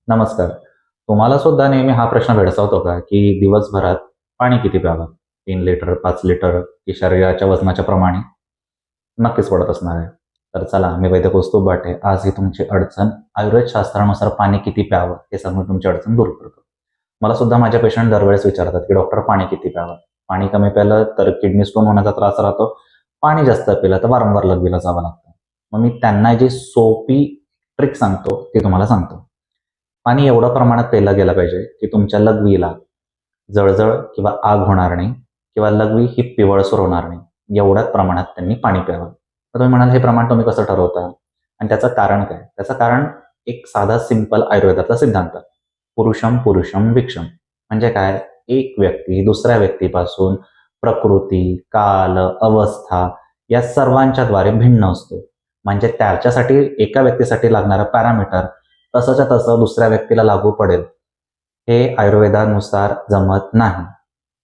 नमस्कार. तुम्हाला सुद्धा नेहमी हा प्रश्न भेडसावतो का, की दिवसभरात पाणी किती प्यावं? 3 लिटर, 5 लिटर की शरीराच्या वजनाच्या प्रमाणे? नक्कीच पडत असणार आहे. तर चला, मी वैद्य कौस्तुभ बाटे. आज ही तुमची अडचण आयुर्वेद शास्त्रानुसार पाणी किती प्यावं, हे सांगून तुमची अडचण दूर करतो. मला सुद्धा माझे पेशंट दरवेळेस विचारतात, की डॉक्टर पाणी किती प्यावं? पाणी कमी प्यालं तर किडनी स्टोन होण्याचा त्रास राहतो. पाणी जास्त पिलं तर वारंवार लघवीला जावं लागतं. मग मी त्यांना जी सोपी ट्रिक सांगतो, ती तुम्हाला सांगतो. पाणी एवढ्या प्रमाणात प्यायलं गेलं पाहिजे, की तुमच्या लघवीला जळजळ किंवा आग होणार नाही किंवा लघवी ही पिवळसर होणार नाही. एवढ्याच प्रमाणात त्यांनी पाणी प्यावं. तर तुम्ही म्हणाल, हे प्रमाण तुम्ही कसं ठरवता? आणि त्याचं कारण काय? त्याचं कारण एक साधा सिंपल आयुर्वेदाचा सिद्धांत. पुरुषम पुरुषम भिक्षम. म्हणजे काय? एक व्यक्ती दुसऱ्या व्यक्तीपासून प्रकृती, काल, अवस्था या सर्वांच्याद्वारे भिन्न असतो. म्हणजे त्याच्यासाठी एका व्यक्तीसाठी लागणारं पॅरामीटर तसंच्या तसं दुसऱ्या व्यक्तीला लागू पडेल, हे आयुर्वेदानुसार जमत नाही.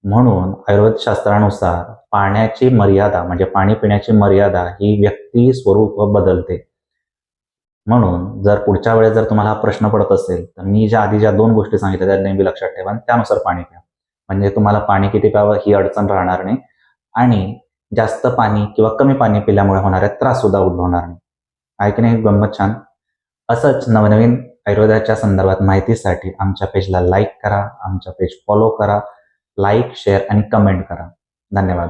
म्हणून आयुर्वेद शास्त्रानुसार पाण्याची मर्यादा म्हणजे पाणी पिण्याची मर्यादा ही व्यक्ती स्वरूप बदलते. म्हणून जर पुढच्या वेळेस जर तुम्हाला हा प्रश्न पडत असेल, तर मी ज्या 2 गोष्टी सांगितल्या त्या नेहमी लक्षात ठेवा आणि त्यानुसार पाणी प्या. म्हणजे तुम्हाला पाणी किती प्यावं ही अडचण राहणार नाही आणि जास्त पाणी किंवा कमी पाणी पिल्यामुळे होणारे त्राससुद्धा उद्भवणार नाही. आहे की नाही गंमत छान? असंच नवनवीन आयुर्वेदाच्या संदर्भात माहितीसाठी आमच्या पेजला लाईक करा, आमचा पेज फॉलो करा. लाईक, शेअर आणि कमेंट करा. धन्यवाद.